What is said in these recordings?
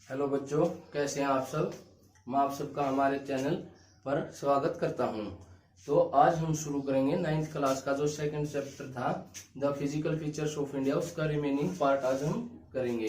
Hello बच्चों, कैसे हैं आप सब। मैं आप सबका हमारे चैनल पर स्वागत करता हूं। तो आज हम शुरू करेंगे 9th क्लास का जो सेकंड चैप्टर था the physical features of India, उसका रिमेनिंग पार्ट आज हम करेंगे।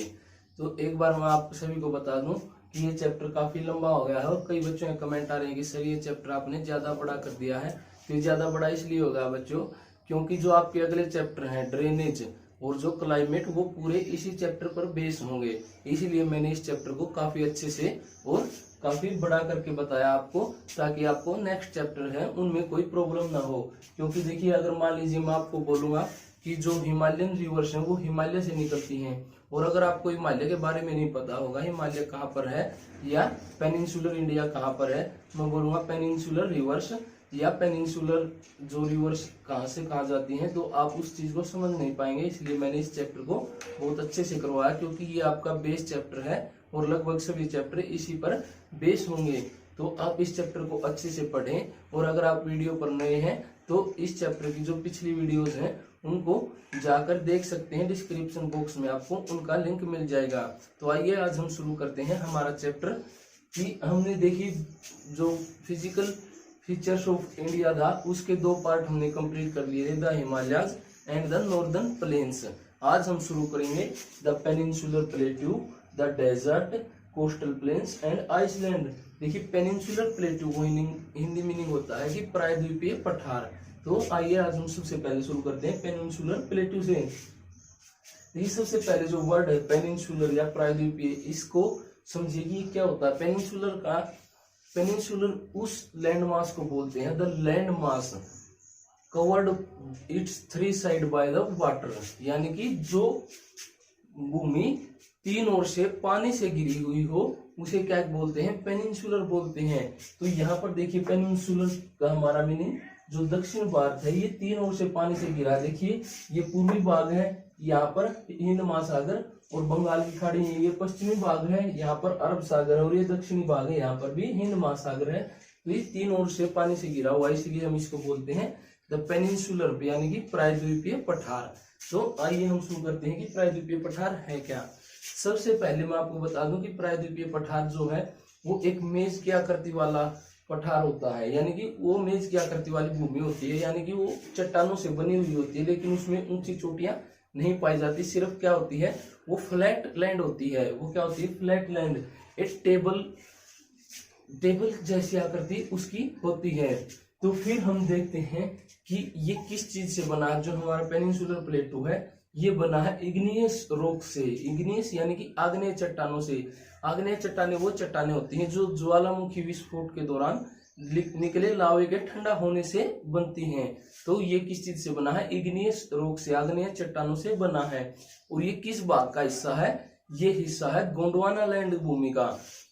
तो एक बार मैं आप सभी को बता दूं कि ये चैप्टर काफी लंबा हो गया है और कई बच्चों के कमेंट आ रहे हैं कि सर ये चैप्टर आपने ज्यादा बड़ा कर दिया है। तो ज्यादा बड़ा इसलिए होगा बच्चों क्योंकि जो आपके अगले चैप्टर हैं ड्रेनेज और जो क्लाइमेट, वो पूरे इसी चैप्टर पर बेस होंगे। इसीलिए मैंने इस चैप्टर को काफी अच्छे से और काफी बड़ा करके बताया आपको, ताकि आपको नेक्स्ट चैप्टर है उनमें कोई प्रॉब्लम ना हो। क्योंकि देखिए, अगर मान लीजिए मैं आपको बोलूंगा कि जो हिमालयन रिवर्स है वो हिमालय से निकलती हैं, और अगर आपको हिमालय के बारे में नहीं पता होगा, हिमालय कहाँ पर है या पेनिनसुलर इंडिया कहाँ पर है, मैं बोलूंगा पेनिनसुलर रिवर्स या पेनिनसुलर जो रिवर्स कहाँ से कहाँ जाती हैं, तो आप उस चीज को समझ नहीं पाएंगे। इसलिए मैंने इस चैप्टर को बहुत अच्छे से करवाया, क्योंकि ये आपका बेस चैप्टर है और लगभग सभी चैप्टर इसी पर बेस होंगे। तो आप इस चैप्टर को अच्छे से पढ़ें, और अगर आप वीडियो पर नए हैं तो इस चैप्टर की जो पिछली वीडियोज हैं उनको जाकर देख सकते हैं, डिस्क्रिप्शन बॉक्स में आपको उनका लिंक मिल जाएगा। तो आइए आज हम शुरू करते हैं हमारा चैप्टर। कि हमने देखी जो फिजिकल फीचर्स ऑफ इंडिया था, उसके दो पार्ट हमने कंप्लीट कर लिए थे, the Himalayas and the northern plains. आज हम शुरू करेंगे the peninsular plateau, the desert, coastal plains and island. देखिए, पेनिनसुलर प्लेट्यू को हिंदी मीनिंग होता है कि प्रायद्वीपीय पठार। तो आइए आज हम सबसे पहले शुरू करते हैं पेनिनसुलर प्लेट्यू से। देखिए, सबसे पहले जो वर्ड है पेनिनसुलर या प्रायद्वीपीय, इसको समझिए कि क्या होता है। पेनिनसुलर उस लैंड मास को बोलते हैं, the land mass covered it's 3 side by the water, यानी कि जो भूमि 3 ओर से पानी से घिरी हुई हो उसे क्या बोलते हैं, पेनिनसुलर बोलते हैं। तो यहाँ पर देखिए, पेनिनसुलर का हमारा मीनिंग जो दक्षिण भारत है ये 3 ओर से पानी से घिरा। देखिए, ये पूर्वी भाग है, यहाँ पर हिंद महासागर और बंगाल की खाड़ी है। ये पश्चिमी भाग है, यहाँ पर अरब सागर है, और ये दक्षिणी भाग है, यहाँ पर भी हिंद महासागर है। तो ये 3 ओर से पानी से घिरा हुआ है, इसलिए हम इसको बोलते हैं द पेनिनसुलर, यानी कि प्रायद्वीपीय पठार। तो आइए हम शुरू करते हैं कि प्रायद्वीपीय पठार है क्या। सबसे पहले मैं आपको बता दूं कि प्रायद्वीपीय पठार जो है वो एक मेज की आकृति वाला पठार होता है, यानी कि वो मेज की आकृति वाली भूमि होती है, यानी कि वो चट्टानों से बनी हुई होती है, लेकिन उसमें ऊंची चोटियां नहीं पाई जाती। सिर्फ क्या होती है, वो फ्लैट लैंड होती है। वो क्या होती है, फ्लैट लैंड। एक टेबल जैसी आकृति उसकी होती है। तो फिर हम देखते हैं कि ये किस चीज से बना है। जो हमारा पेनिनसुलर प्लेटू है ये बना है इग्नियस रॉक से। इग्नियस यानी कि आग्नेय चट्टानों से। आग्नेय चट्टानें वो चट्टानें होती हैं जो ज्वालामुखी विस्फोट के दौरान निकले लावे के ठंडा होने से बनती हैं। तो ये किस चीज से बना है, इग्नियस रॉक से, आग्नेय चट्टानों से बना है। और ये किस भाग का हिस्सा है, ये हिस्सा है गोंडवाना लैंड भूमि का।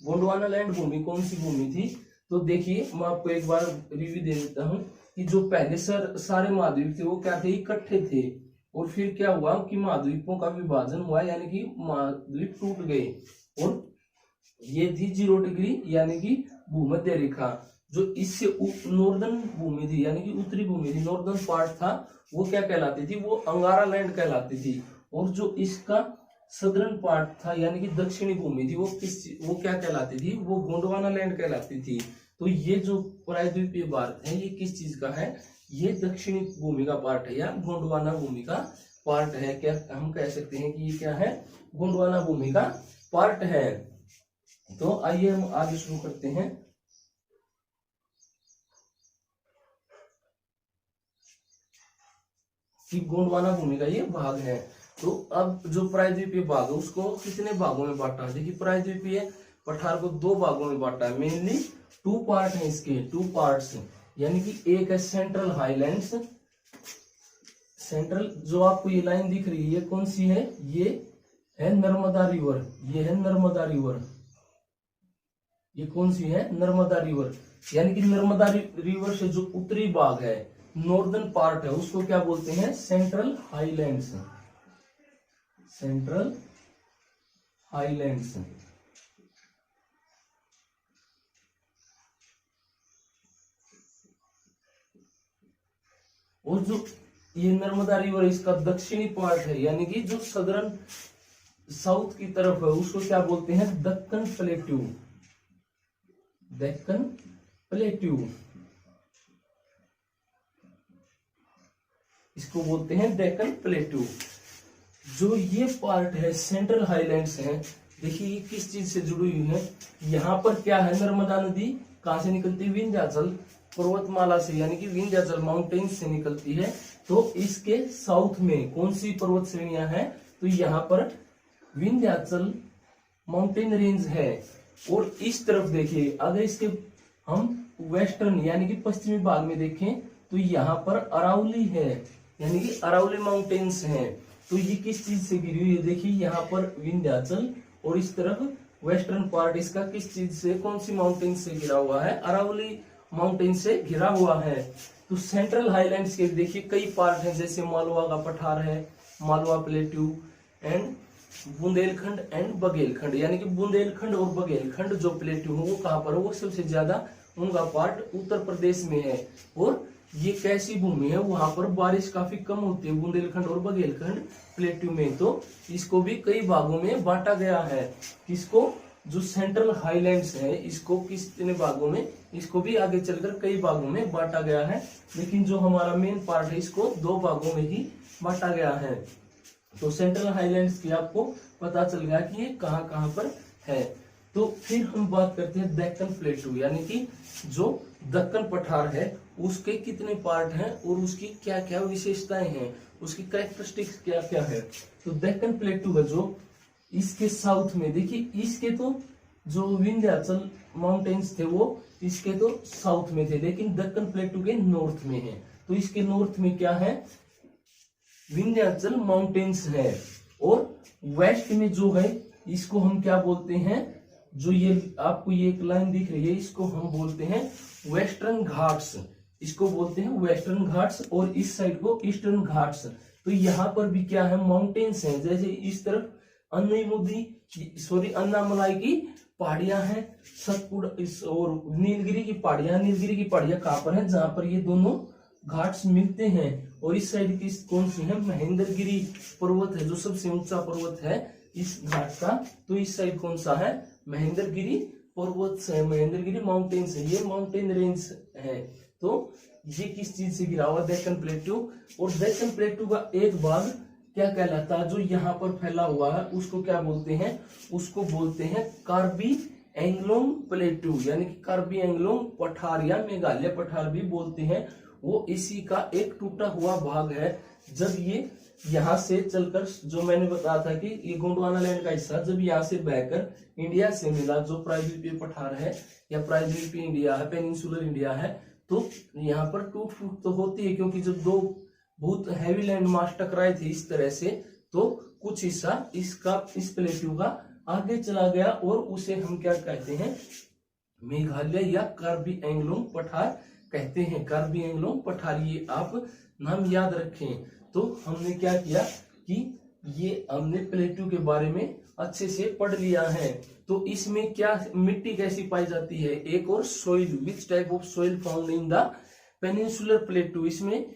गोंडवाना लैंड भूमि कौन सी भूमि थी, तो देखिए मैं आपको एक बार रिव्यू दे देता हूँ कि जो पहले सारे महाद्वीप थे वो क्या थे, इकट्ठे थे, और फिर क्या हुआ कि महाद्वीपों का विभाजन हुआ, यानी कि महाद्वीप टूट गए। और ये थी 0 डिग्री यानी कि भूमध्य रेखा। जो इससे नॉर्दर्न भूमि थी, यानी कि उत्तरी भूमि थी, नॉर्दर्न पार्ट था, वो क्या कहलाती थी, वो अंगारा लैंड कहलाती थी। और जो इसका सदर्न पार्ट था, यानी कि दक्षिणी भूमि थी, वो क्या कहलाती थी, वो गोंडवाना लैंड कहलाती थी। तो ये जो प्रायद्वीपीय भारत है ये किस चीज का है, ये दक्षिणी भूमि का पार्ट है, या गोंडवाना भूमि का पार्ट है। क्या हम कह सकते हैं कि ये क्या है, गोंडवाना भूमि का पार्ट है। तो आइए हम आगे शुरू करते हैं। कि गोंडवाना भूमि का ये भाग है। तो अब जो प्रायद्वीपीय भाग है उसको कितने भागों में बांटा है, देखिए प्रायद्वीपीय पठार को 2 भागों में बांटा है। मेनली 2 पार्ट है इसके, 2 पार्ट्स, यानी कि एक है सेंट्रल हाईलैंड्स। सेंट्रल जो आपको ये लाइन दिख रही है ये कौन सी है, ये है नर्मदा रिवर। ये है नर्मदा रिवर। ये कौन सी है, नर्मदा रिवर। यानी कि नर्मदा रिवर से जो उत्तरी भाग है, नॉर्दर्न पार्ट है, उसको क्या बोलते हैं, सेंट्रल हाईलैंड्स। Central highlands. और जो ये नर्मदा रिवर इसका दक्षिणी पार्ट है, यानी कि जो सदर्न साउथ की तरफ है उसको क्या बोलते हैं, दक्कन प्लेट्यू, दक्कन प्लेट्यू, इसको बोलते हैं डेक्कन प्लेट्यू। जो ये पार्ट है सेंट्रल हाईलैंड्स है, देखिए ये किस चीज से जुड़ी हुई है, यहाँ पर क्या है, नर्मदा नदी कहां से निकलती है, विंध्याचल पर्वतमाला से, यानी कि विंध्याचल माउंटेन से निकलती है। तो इसके साउथ में कौन सी पर्वत श्रेणियां हैं, तो यहाँ पर विंध्याचल माउंटेन रेंज है। और इस तरफ देखिए, अगर इसके हम वेस्टर्न यानी कि पश्चिमी भाग में देखें तो यहाँ पर अरावली है, यानी कि अरावली माउंटेन्स हैं। तो ये किस चीज से घिरी हुई है, देखिए यहाँ पर विंध्याचल और इस तरफ वेस्टर्न पार्ट इसका किस चीज से, कौन सी माउंटेन से घिरा हुआ है, अरावली माउंटेन से घिरा हुआ है। तो सेंट्रल हाईलैंड्स के देखिए कई पार्ट हैं, जैसे मालवा का पठार है, Malwa plateau and Bundelkhand and Baghelkhand, यानी कि बुंदेलखंड और बघेलखंड जो प्लेट्यू है वो कहाँ पर है, वो सबसे ज्यादा उनका पार्ट उत्तर प्रदेश में है। और ये कैसी भूमि है, वहां पर बारिश काफी कम होती है बुंदेलखंड और बघेलखंड प्लेट्यू में। तो इसको भी कई भागों में बांटा गया है। किसको, जो सेंट्रल हाईलैंड्स है इसको कितने भागों में, इसको भी आगे चलकर कई भागों में बांटा गया है, लेकिन जो हमारा मेन पार्ट है इसको 2 भागों में ही बांटा गया है। तो सेंट्रल हाईलैंड्स की आपको पता चल गया कि ये कहाँ कहाँ पर है। तो फिर हम बात करते हैं डेक्कन प्लेट्यू, यानी कि जो दक्कन पठार है उसके कितने पार्ट हैं और उसकी क्या क्या विशेषताएं हैं, उसकी कैरेक्टरिस्टिक्स क्या क्या है। तो डेक्कन प्लेट्यू है जो इसके साउथ में, देखिए इसके तो जो विंध्याचल माउंटेन्स थे वो इसके तो साउथ में थे, लेकिन दक्कन प्लेट्यू के नॉर्थ में है। तो इसके नॉर्थ में क्या है, विंध्याचल माउंटेन्स है। और वेस्ट में जो है इसको हम क्या बोलते हैं, जो ये आपको ये एक लाइन दिख रही है इसको हम बोलते हैं वेस्टर्न घाट्स, इसको बोलते हैं वेस्टर्न घाट्स, और इस साइड को ईस्टर्न घाट्स। तो यहाँ पर भी क्या है, माउंटेन्स हैं, जैसे इस तरफ अन्नामलाई की पहाड़ियां हैं, सतपुड़ा और नीलगिरी की पहाड़ियां, नीलगिरी की पहाड़ियां कहाँ पर है, जहां पर ये दोनों घाट्स मिलते हैं। और इस साइड की कौन सी है, महेंद्रगिरी पर्वत है जो सबसे ऊंचा पर्वत है इस घाट का। तो इस साइड कौन सा है, महेंद्रगिरी पर्वत है, महेंद्रगिरी माउंटेन्स है, ये माउंटेन रेंज है। तो ये किस चीज से घिरा हुआ, डेक्कन प्लेट्यू। और डेक्कन प्लेट्यू का एक भाग क्या कहलाता है, जो यहाँ पर फैला हुआ है उसको क्या बोलते हैं, उसको बोलते हैं कार्बी एंग्लोंग प्लेट्यू, यानी कि कार्बी एंग्लोंग पठार या मेघालय पठार भी बोलते हैं। वो इसी का एक टूटा हुआ भाग है। जब ये यहाँ से चलकर, जो मैंने बताया था कि ये गोंडवाना लैंड का हिस्सा जब यहाँ से बहकर इंडिया से मिला, जो प्रायद्वीपीय पठार है या प्रायद्वीपीय इंडिया है, पेनिनसुलर इंडिया है, तो यहाँ पर टूट फूट तो होती है, क्योंकि जब 2 बहुत हैवी लैंड मास टकराए थे इस तरह से, तो कुछ हिस्सा इसका, इस प्लेट्यू का आगे चला गया, और उसे हम क्या कहते हैं, मेघालय या कार्बी एंग्लोंग पठार कहते हैं। कार्बी एंग्लोंग पठार, ये आप नाम याद रखें। तो हमने क्या किया कि ये हमने प्लेट्यू के बारे में अच्छे से पढ़ लिया है। तो इसमें क्या, मिट्टी कैसी पाई जाती है, एक और soil, which type of soil found in the peninsular plateau, इसमें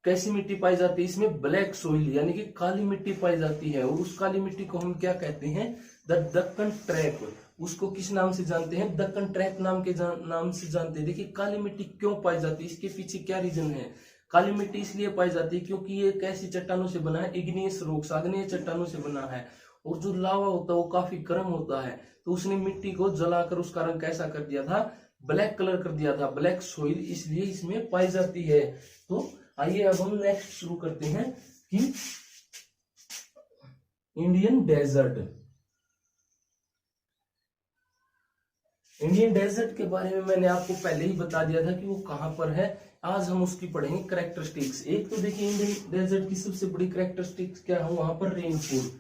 कैसी मिट्टी पाई जाती है, इसमें ब्लैक सोइल यानी कि काली मिट्टी पाई जाती है। और उस काली मिट्टी को हम क्या कहते हैं, द दक्कन ट्रैप। उसको किस नाम से जानते हैं, दक्कन ट्रैप नाम के नाम से जानते हैं। देखिए काली मिट्टी क्यों पाई जाती है, इसके पीछे क्या रीजन है। काली मिट्टी इसलिए पाई जाती है क्योंकि ये कैसी चट्टानों से बना है, इग्नियस रॉक्स, आग्नेय चट्टानों से बना है। और जो लावा होता है वो काफी गर्म होता है, तो उसने मिट्टी को जलाकर उसका रंग कैसा कर दिया था, ब्लैक कलर कर दिया था, ब्लैक सोइल इसलिए इसमें पाई जाती है। तो आइए अब हम नेक्स्ट शुरू करते हैं कि इंडियन डेजर्ट। इंडियन डेजर्ट के बारे में मैंने आपको पहले ही बता दिया था कि वो कहां पर है। आज हम उसकी पढ़ेंगे कैरेक्टरिस्टिक्स। एक तो देखिए इंडियन डेजर्ट की सबसे बड़ी कैरेक्टरिस्टिक्स क्या है, वहां पर रेनफॉल।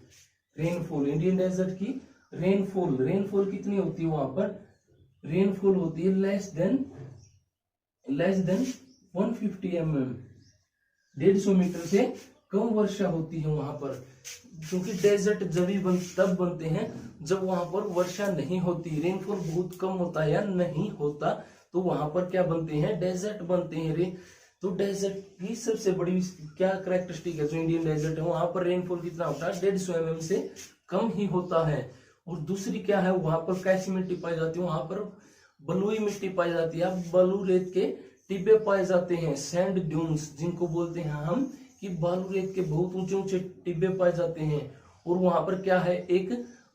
रेनफॉल इंडियन डेजर्ट की रेनफॉल कितनी होती है, वहां पर रेनफॉल होती है लेस देन 150 mm, 150 मीटर से कम वर्षा होती है वहां पर। क्योंकि डेजर्ट तब बनते हैं जब वहां पर वर्षा नहीं होती, रेनफॉल बहुत कम होता है या नहीं होता, तो वहां पर क्या बनते हैं, डेजर्ट बनते हैं। तो डेजर्ट की सबसे बड़ी क्या कैरेक्टरिस्टिक है, जो इंडियन डेजर्ट है वहां पर रेनफॉल कितना होता है, 150 mm से कम ही होता है। और दूसरी क्या है, वहां पर कैसी मिट्टी पाई जाती है, वहां पर बलुई मिट्टी पाई जाती है, बालू रेत के टिब्बे पाए जाते हैं, सैंड ड्यून्स जिनको बोलते हैं हम, कि बालू रेत के बहुत ऊंचे ऊंचे टिब्बे पाए जाते हैं। और वहां पर क्या है, एक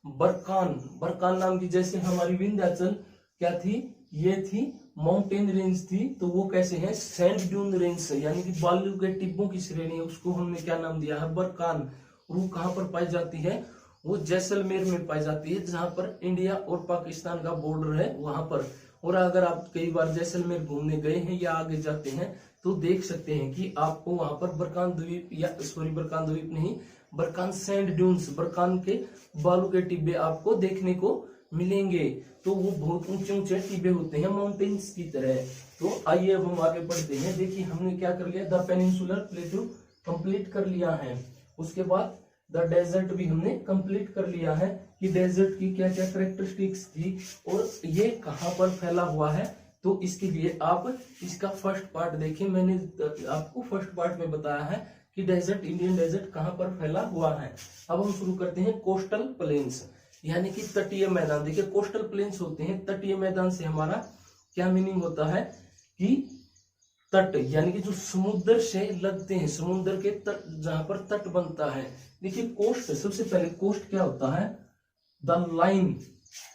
बरकान नाम की, जैसे हमारी विंध्याचल क्या थी, ये थी माउंटेन रेंज थी, तो वो कैसे है, सैंड ड्यून रेंज, यानी कि बालू के टिब्बों की श्रेणी है, उसको हमने क्या नाम दिया है, बरकान। और वो कहाँ पर पाई जाती है, वो जैसलमेर में पाई जाती है, जहां पर इंडिया और पाकिस्तान का बॉर्डर है वहां पर। और अगर आप कई बार जैसलमेर घूमने गए हैं या आगे जाते हैं तो देख सकते हैं कि आपको वहां पर बरकान द्वीप, या सॉरी बरकान द्वीप नहीं, बरकान सैंड ड्यून्स, बरकान के बालू के टिब्बे आपको देखने को मिलेंगे। तो वो बहुत ऊंचे ऊंचे टिब्बे होते हैं माउंटेन्स की तरह। तो आइए अब हम आगे बढ़ते हैं। देखिए हमने क्या कर लिया, द पेनिनसुलर प्लेटू कंप्लीट कर लिया है। उसके बाद द डेजर्ट भी हमने कंप्लीट कर लिया है कि डेजर्ट की क्या क्या कैरेक्टरिस्टिक्स थी और ये कहाँ पर फैला हुआ है। तो इसके लिए आप इसका फर्स्ट पार्ट देखिए, मैंने आपको फर्स्ट पार्ट में बताया है कि डेजर्ट, इंडियन डेजर्ट कहाँ पर फैला हुआ है। अब हम शुरू करते हैं कोस्टल प्लेन्स, यानी कि तटीय मैदान। देखिए कोस्टल प्लेन्स होते हैं, तटीय मैदान से हमारा क्या मीनिंग होता है कि तट, यानी कि जो समुद्र से लगते हैं, समुद्र के तट, जहां पर तट बनता है। देखिए कोस्ट, सबसे पहले कोस्ट क्या होता है, द लाइन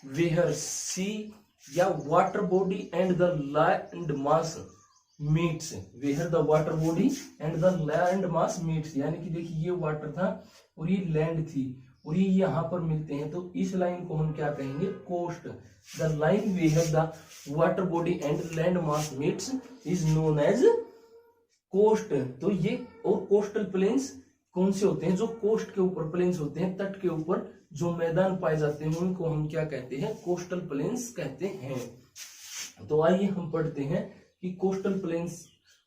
वेयर सी या water body and the land mass meets, where the water body and the land mass meets, यानी कि देखिए ये वाटर था और ये लैंड थी और ये यहाँ पर मिलते हैं, तो इस लाइन को हम क्या कहेंगे, coast. The line where the water body and land mass meets is known as coast. तो ये और कोस्टल प्लेन्स कौन से होते हैं, जो कोस्ट के ऊपर प्लेन्स होते हैं, तट के ऊपर जो मैदान पाए जाते हैं उनको हम क्या कहते हैं, कोस्टल प्लेन्स कहते हैं। तो आइए हम पढ़ते हैं कि कोस्टल प्लेन्स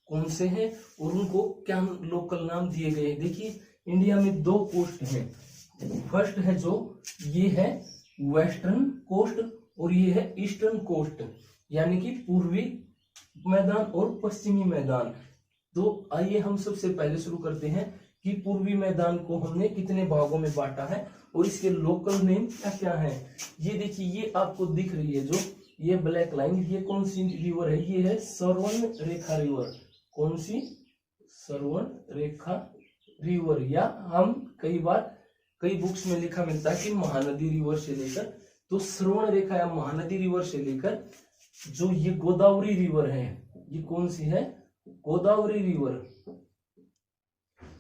कौन से हैं और उनको क्या लोकल नाम दिए गए हैं। देखिए इंडिया में दो कोस्ट हैं, फर्स्ट है जो ये है वेस्टर्न कोस्ट और ये है ईस्टर्न कोस्ट, यानी कि पूर्वी मैदान और पश्चिमी मैदान। तो आइए हम सबसे पहले शुरू करते हैं कि पूर्वी मैदान को हमने कितने भागों में बांटा है और इसके लोकल नेम क्या क्या है। ये देखिए ये आपको दिख रही है जो ये ब्लैक लाइन, ये कौन सी रिवर है, ये है सरवन रेखा रिवर। कौन सी, सरवन रेखा रिवर, या हम कई बुक्स में लिखा मिलता है कि महानदी रिवर से लेकर, तो श्रवण रेखा या महानदी रिवर से लेकर जो ये गोदावरी रिवर है, ये कौन सी है, गोदावरी रिवर,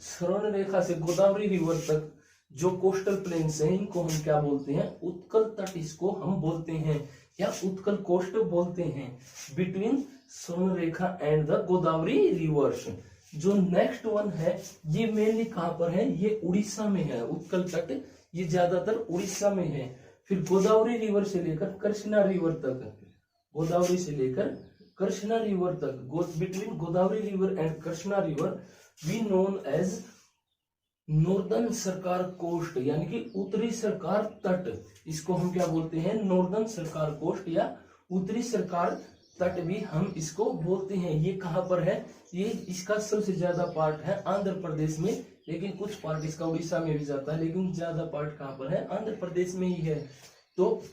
श्रवण रेखा से गोदावरी रिवर तक जो कोस्टल प्लेन्स हैं इनको हम क्या बोलते हैं, उत्कल तट इसको हम बोलते हैं या उत्कल कोस्ट बोलते हैं, between Shravan Rekha and the Godavari reverse. जो नेक्स्ट वन है ये मेनली कहां पर है, ये उड़ीसा में है, उत्कल तट ये ज्यादातर उड़ीसा में है। फिर गोदावरी रिवर से लेकर कृष्णा रिवर तक, गोदावरी से लेकर कृष्णा रिवर तक, between Godavari river and Krishna river we known as northern Sarkar coast, यानी कि उत्तरी सरकार तट, इसको हम क्या बोलते हैं, नॉर्दर्न सरकार कोस्ट या उत्तरी सरकार तट भी हम इसको बोलते हैं। ये कहां पर है, ये इसका सबसे ज्यादा पार्ट है आंध्र प्रदेश में, लेकिन कुछ पार्ट इसका उड़ीसा में भी जाता है, लेकिन ज्यादा पार्ट कहां पर है, आंध्र प्रदेश में ही है। तो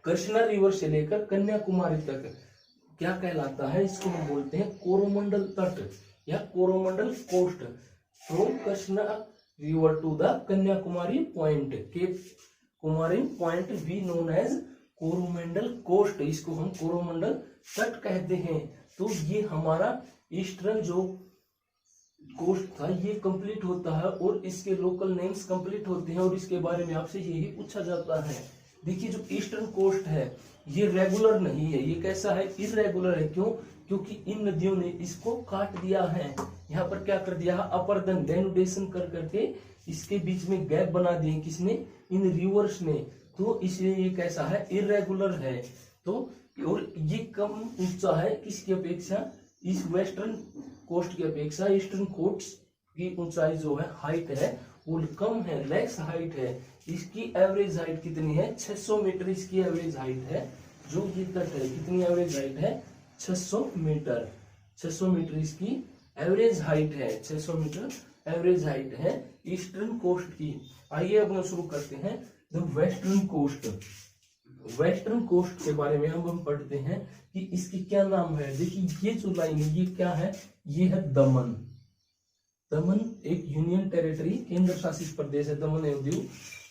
कृष्णा रिवर से लेकर कन्याकुमारी तक क्या कहलाता है, इसको हम बोलते हैं कोरोमंडल तट या Coromandel coast. From Krishna river to the Kanyakumari point, cape Kumari point we known as Coromandel coast, इसको हम कोरोमंडल तट कहते हैं। तो ये हमारा ईस्टर्न जो कोस्ट था ये कंप्लीट होता है और इसके लोकल नेम्स कंप्लीट होते हैं और इसके बारे में आपसे यही पूछा जाता है। देखिए जो ईस्टर्न कोस्ट है ये रेगुलर नहीं है, ये कैसा है, इरेगुलर है। क्यों, क्योंकि इन नदियों ने इसको काट दिया है, यहाँ पर क्या कर दिया है, अपरदन डेनुडेशन कर करके इसके बीच में गैप बना दिए, किसने, इन रिवर्स ने। तो इसलिए ये कैसा है, इरेगुलर है। तो और ये कम ऊंचा है किसकी अपेक्षा, इस वेस्टर्न कोस्ट की अपेक्षा ईस्टर्न कोस्ट की ऊंचाई जो है, हाइट है वो कम है, लेस हाइट है। इसकी एवरेज हाइट कितनी है, 600 मीटर इसकी एवरेज हाइट है। जो ये तट है कितनी एवरेज हाइट है, 600 मीटर, 600 मीटर इसकी एवरेज हाइट है, 600 मीटर एवरेज हाइट है ईस्टर्न कोस्ट की। आइए अब हम शुरू करते हैं the western coast. Western coast के बारे में हम पढ़ते हैं कि इसकी क्या नाम है। देखिए ये जो लाइन है ये क्या है, ये है दमन। दमन एक यूनियन टेरिटरी, केंद्र शासित प्रदेश है दमन एवं दीव।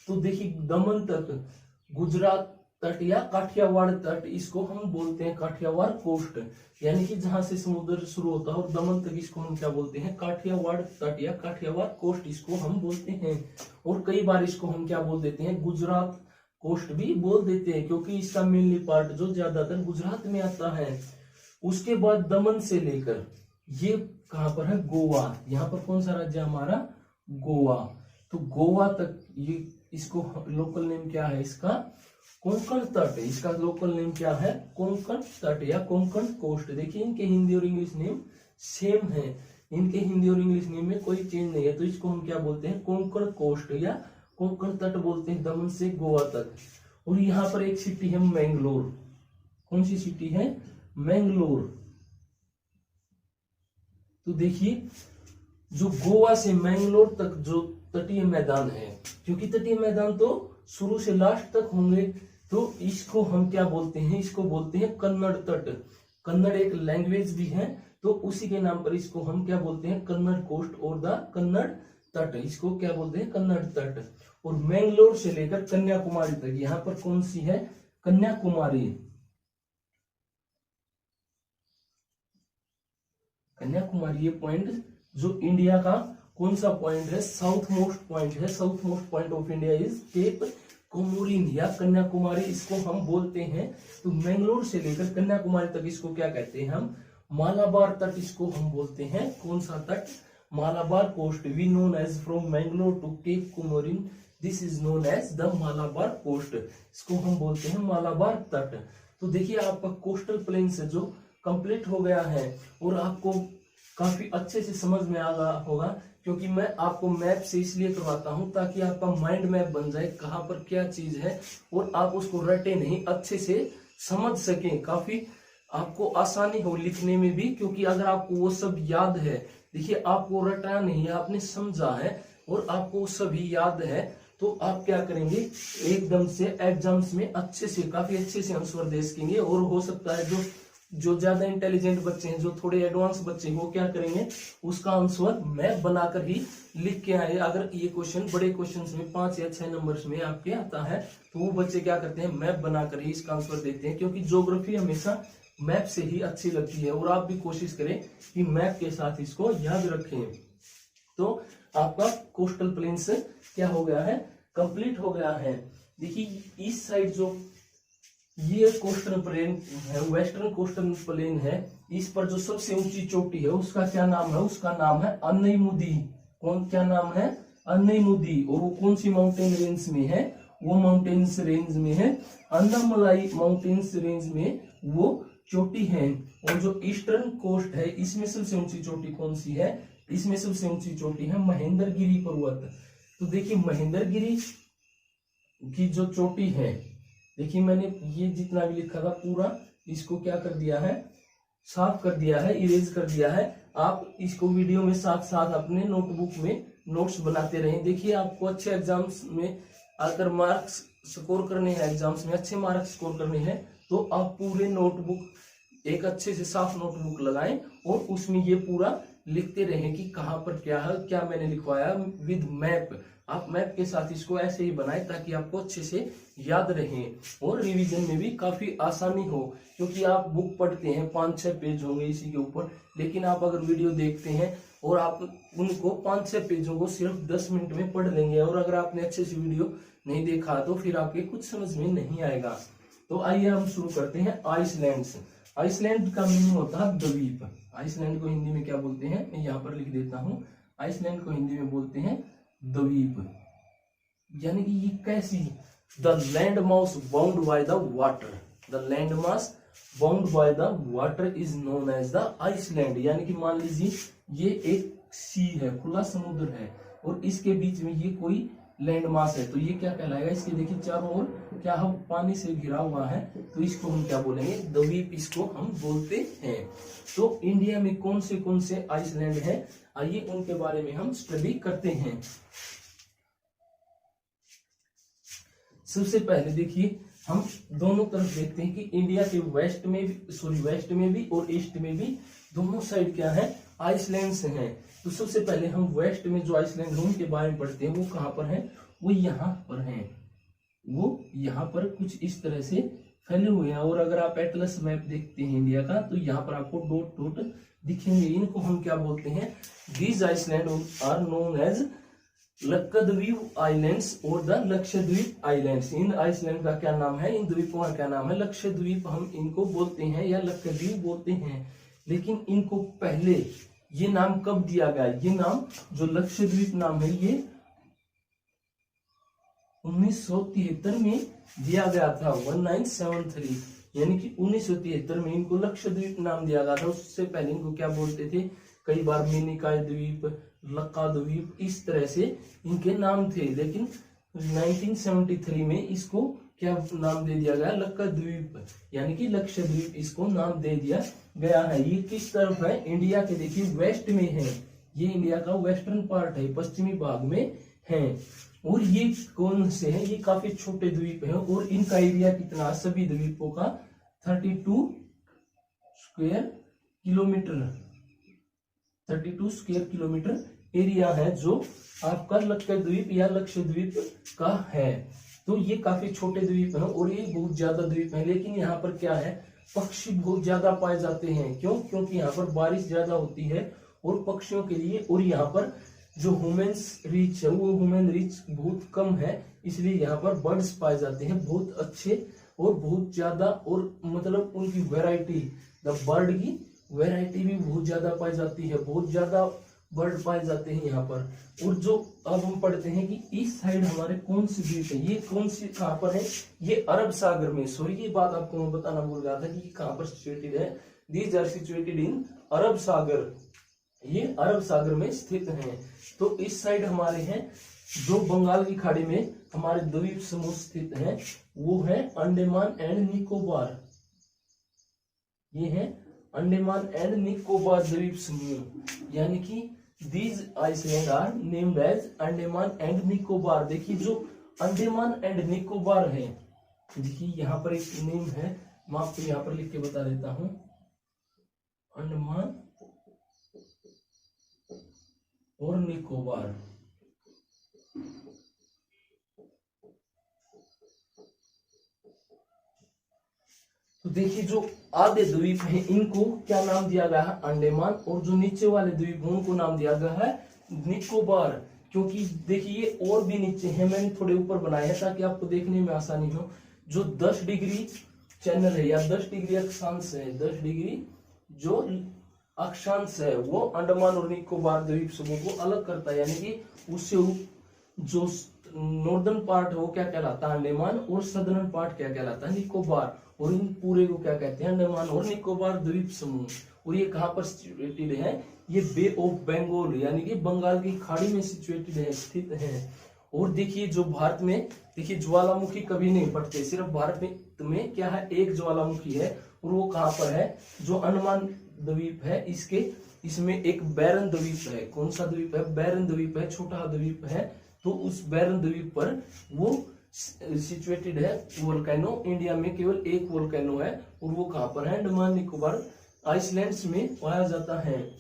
तो देखिए दमन तक गुजरात तट या काठियावाड़ तट, इसको हम बोलते हैं काठियावाड़ कोस्ट, यानी कि जहां से समुद्र शुरू होता है और दमन तक, इसको हम क्या बोलते हैं, काठियावाड़ तट या काठियावाड़ कोस्ट इसको हम बोलते हैं। और कई बार इसको हम क्या बोल देते हैं, गुजरात कोस्ट भी बोल देते हैं, क्योंकि इसका मेनली पार्ट जो ज्यादातर गुजरात में आता है। उसके बाद दमन से लेकर ये कहां पर है, गोवा। यहाँ पर कौन सा राज्य हमारा, गोवा। तो गोवा तक ये, इसको लोकल नेम क्या है इसका, कोंकण तट। इसका लोकल नेम क्या है, कोंकण तट या कोंकण कोस्ट। देखिए इनके हिंदी और इंग्लिश नेम सेम है, इनके हिंदी और इंग्लिश नेम में कोई चेंज नहीं है। तो इसको हम क्या बोलते हैं, कोंकण कोस्ट या कोंकण तट बोलते हैं, दमन से गोवा तक। और यहाँ पर एक सिटी है मैंगलोर। कौन सी सिटी है, मैंगलोर। तो देखिए जो गोवा से मैंगलोर तक जो तटीय मैदान है, क्योंकि तटीय मैदान तो शुरू से लास्ट तक होंगे, तो इसको हम क्या बोलते हैं, इसको बोलते हैं कन्नड़ तट। कन्नड़ एक लैंग्वेज भी है, तो उसी के नाम पर इसको हम क्या बोलते हैं, कन्नड़ कोस्ट और द कन्नड़ तट, इसको क्या बोलते हैं, कन्नड़ तट। और मैंगलोर से लेकर कन्याकुमारी तक, यहाँ पर कौन सी है, कन्याकुमारी। कन्याकुमारी ये पॉइंट जो इंडिया का कौन सा पॉइंट है, साउथ मोस्ट पॉइंट है। South most point of India is cape Comorin या कन्याकुमारी, इसको हम बोलते हैं। तो मैंगलोर से लेकर कन्याकुमारी तक इसको क्या कहते हैं हम, मालाबार तट इसको हम बोलते हैं। कौन सा तट, Malabar coast. We known as from Mangalore to cape Comorin, this is known as the Malabar coast, इसको हम बोलते हैं मालाबार तट। तो देखिए आपका कोस्टल प्लेन से जो कंप्लीट हो गया है, और आपको काफी अच्छे से समझ में आ रहा होगा, क्योंकि मैं आपको मैप से इसलिए करवाता हूं ताकि आपका माइंड मैप बन जाए, कहां पर क्या चीज है, और आप उसको रटे नहीं, अच्छे से समझ सकें। काफी आपको आसानी हो लिखने में भी, क्योंकि अगर आपको वो सब याद है, देखिए आपको रटा नहीं है, आपने समझा है और आपको सभी याद है, तो आप क्या करेंगे, एकदम से एग्जाम्स में अच्छे से, काफी अच्छे से आंसर दे सकेंगे। और हो सकता है जो ज्यादा इंटेलिजेंट बच्चे हैं, जो थोड़े एडवांस बच्चे हैं, वो क्या करेंगे, उसका आंसर मैप बनाकर ही लिख के आए। अगर ये क्वेश्चन बड़े क्वेश्चंस में 5 या 6 नंबर्स में आपके आता है, तो वो बच्चे क्या करते हैं, मैप बनाकर ही इसका आंसर देते हैं, क्योंकि ज्योग्राफी हमेशा मैप से ही अच्छी लगती है। और आप भी कोशिश करें कि मैप के साथ इसको याद रखें। तो आपका कोस्टल प्लेन से क्या हो गया है, कंप्लीट हो गया है। देखिए इस साइड जो ये कोस्टल प्लेन है, वेस्टर्न कोस्टल प्लेन है, इस पर जो सबसे ऊंची चोटी है उसका क्या नाम है, उसका नाम है अन्नईमुदी। कौन, क्या नाम है, अन्नईमुदी। और वो कौन सी माउंटेन रेंज में है, वो माउंटेन्स रेंज में है, अन्नामलाई माउंटेन्स रेंज में वो चोटी है। और जो ईस्टर्न कोस्ट है, इसमें सबसे ऊंची चोटी कौन सी है, इसमें सबसे ऊंची चोटी है महेंद्रगिरी पर्वत। तो देखिए महेंद्रगिरी की जो चोटी है, देखिए मैंने ये जितना भी लिखा था पूरा इसको क्या कर दिया है, साफ कर दिया है, इरेज कर दिया है। आप इसको वीडियो में साथ साथ अपने नोटबुक में नोट्स बनाते रहें। देखिए आपको अच्छे एग्जाम्स में अगर मार्क्स स्कोर करने हैं, एग्जाम्स में अच्छे मार्क्स स्कोर करने हैं, तो आप पूरे नोटबुक एक अच्छे से साफ नोटबुक लगाएं और उसमें ये पूरा लिखते रहें कि कहाँ पर क्या है, क्या मैंने लिखवाया विद मैप। आप मैप के साथ इसको ऐसे ही बनाएं ताकि आपको अच्छे से याद रहे और रिवीजन में भी काफी आसानी हो। क्योंकि आप बुक पढ़ते हैं 5-6 पेज होंगे इसी के ऊपर, लेकिन आप अगर वीडियो देखते हैं और आप उनको 5-6 पेजों को सिर्फ 10 मिनट में पढ़ लेंगे, और अगर आपने अच्छे से वीडियो नहीं देखा तो फिर आपके कुछ समझ में नहीं आएगा। तो आइए हम शुरू करते हैं आइसलैंड से। आइसलैंड का मीनिंग होता है द्वीप। आइसलैंड को हिंदी में क्या बोलते हैं, मैं यहाँ पर लिख देता हूँ। आइसलैंड को हिंदी में बोलते हैं द्वीप, यानी कि ये कैसी, the land mass bound by the water, the land mass bound by the water is known as the island. यानी कि मान लीजिए ये एक सी है, खुला समुद्र है, और इसके बीच में ये कोई लैंड मास है, तो ये क्या कहलाएगा, इसके देखिए चारों ओर क्या हम पानी से घिरा हुआ है, तो इसको हम क्या बोलेंगे, द्वीप इसको हम बोलते हैं। तो इंडिया में कौन से आइसलैंड है, आइए उनके बारे में हम स्टडी करते हैं। सबसे पहले देखिए हम दोनों तरफ देखते हैं कि इंडिया के वेस्ट में भी और ईस्ट में भी दोनों साइड क्या है, आइसलैंड्स हैं। तो सबसे पहले हम वेस्ट में जो आइसलैंड है उनके बारे में पढ़ते हैं। वो कहाँ पर है, वो यहाँ पर है, वो यहाँ पर कुछ इस तरह से फैले हुए हैं। और अगर आप एटलस मैप देखते हैं इंडिया का तो यहाँ पर आपको डॉट डॉट दिखेंगे। इनको हम क्या बोलते हैं, these island are known as Lakshadweep islands और द लक्षद्वीप आइलैंड्स। इन आइसलैंड का क्या नाम है, इन द्वीपों का क्या नाम है, लक्षद्वीप हम इनको बोलते हैं या लक्षद्वीप बोलते हैं। लेकिन इनको पहले ये नाम कब दिया गया, ये नाम जो लक्षद्वीप नाम है ये 1973 में दिया गया था, 1973, यानी कि 1973 में इनको लक्षद्वीप नाम दिया गया था। उससे पहले इनको क्या बोलते थे, कई बार मिनिकॉय द्वीप, लक्काद्वीप, इस तरह से इनके नाम थे। लेकिन 1973 में इसको क्या नाम दे दिया गया, लक्काद्वीप, यानी कि लक्षद्वीप इसको नाम दे दिया गया है। ये किस तरफ है, इंडिया के देखिए वेस्ट में है, ये इंडिया का वेस्टर्न पार्ट है, पश्चिमी भाग में है। और ये कौन से हैं, ये काफी छोटे द्वीप हैं और इनका एरिया कितना, सभी द्वीपों का 32 स्क्वायर किलोमीटर एरिया है जो आपका लक्षद्वीप या लक्षद्वीप का है। तो ये काफी छोटे द्वीप हैं और ये बहुत ज्यादा द्वीप हैं। लेकिन यहाँ पर क्या है, पक्षी बहुत ज्यादा पाए जाते हैं। क्यों, क्योंकि यहाँ पर बारिश ज्यादा होती है और पक्षियों के लिए, और यहाँ पर जो ह्यूमन रीच है वो ह्यूमन रीच बहुत कम है, इसलिए यहाँ पर बर्ड्स पाए जाते हैं बहुत अच्छे और बहुत ज्यादा। और मतलब उनकी वैरायटी, द बर्ड की वैरायटी भी बहुत ज्यादा पाई जाती है, बहुत ज्यादा बर्ड पाए जाते हैं यहाँ पर। और जो अब हम पढ़ते हैं कि इस साइड हमारे कौन सी द्वीप है, ये कौन सी कहाँ पर है, ये अरब सागर में, सॉरी ये बात आपको मैं बताना भूल गया था कि कहाँ पर सिचुएटेड है। दीज आर सिचुएटेड इन अरब सागर, ये अरब सागर में स्थित हैं। तो इस साइड हमारे हैं जो बंगाल की खाड़ी में हमारे द्वीप समूह स्थित हैं, वो है अंडमान एंड निकोबार, ये है अंडमान एंड निकोबार द्वीप समूह, यानी कि these island are named as Andaman and Nicobar. देखिए जो अंडमान एंड निकोबार है, देखिए यहाँ पर एक नेम है, मैं आपको यहाँ पर लिख के बता देता हूं, अंडमान और निकोबार। तो देखिए जो आधे द्वीप हैं इनको क्या नाम दिया गया है, अंडमान, और जो नीचे वाले द्वीप हैं उनको नाम दिया गया है निकोबार। क्योंकि देखिए और भी नीचे हैं, मैंने थोड़े ऊपर बनाए हैं ताकि आपको देखने में आसानी हो। जो 10 डिग्री चैनल है या 10 डिग्री अक्षांश है, 10 डिग्री जो अक्षांश है वो अंडमान और निकोबार द्वीप समूह को अलग करता है, यानी कि उससे जो नॉर्दर्न पार्ट है वो क्या कहलाता है, अंडमान, और सदर्न पार्ट क्या कहलाता है, निकोबार। और इन पूरे को क्या कहते हैं, अंडमान और निकोबार द्वीप समूह। और ये कहाँ पर सिचुएटेड है, ये बे ऑफ बंगाल यानी कि बंगाल की खाड़ी में सिचुएटेड है, स्थित है। और देखिए जो भारत में, देखिए ज्वालामुखी कभी नहीं फटते, सिर्फ भारत में क्या है, एक ज्वालामुखी है, और वो कहाँ पर है, जो अंडमान द्वीप है इसमें एक बैरन द्वीप है। कौन सा द्वीप है, बैरन द्वीप है, छोटा द्वीप है। तो उस बैरन द्वीप पर वो सिचुएटेड है वोल्केनो। इंडिया में केवल एक वोल्केनो है और वो कहाँ पर है, अंडमान निकोबार आइसलैंड्स में पाया जाता है।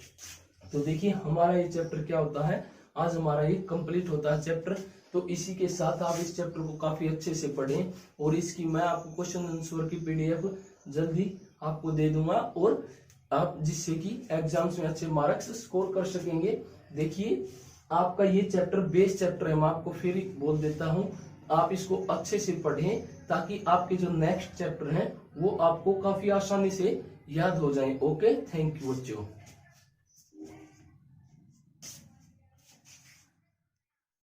तो देखिए हमारा ये चैप्टर क्या होता है, आज हमारा ये कंप्लीट होता है चैप्टर। तो इसी के साथ आप इस चैप्टर को काफी अच्छे से पढ़ें, और इसकी मैं आपको क्वेश्चन आंसर की PDF जल्दी आपको दे दूंगा, और आप जिससे कि एग्जाम्स में अच्छे मार्क्स स्कोर कर सकेंगे। देखिए आपका ये चैप्टर बेस चैप्टर है, मैं आपको फिर बोल देता हूँ, आप इसको अच्छे से पढ़ें ताकि आपके जो नेक्स्ट चैप्टर हैं वो आपको काफी आसानी से याद हो जाएं। ओके, थैंक यू बच्चों।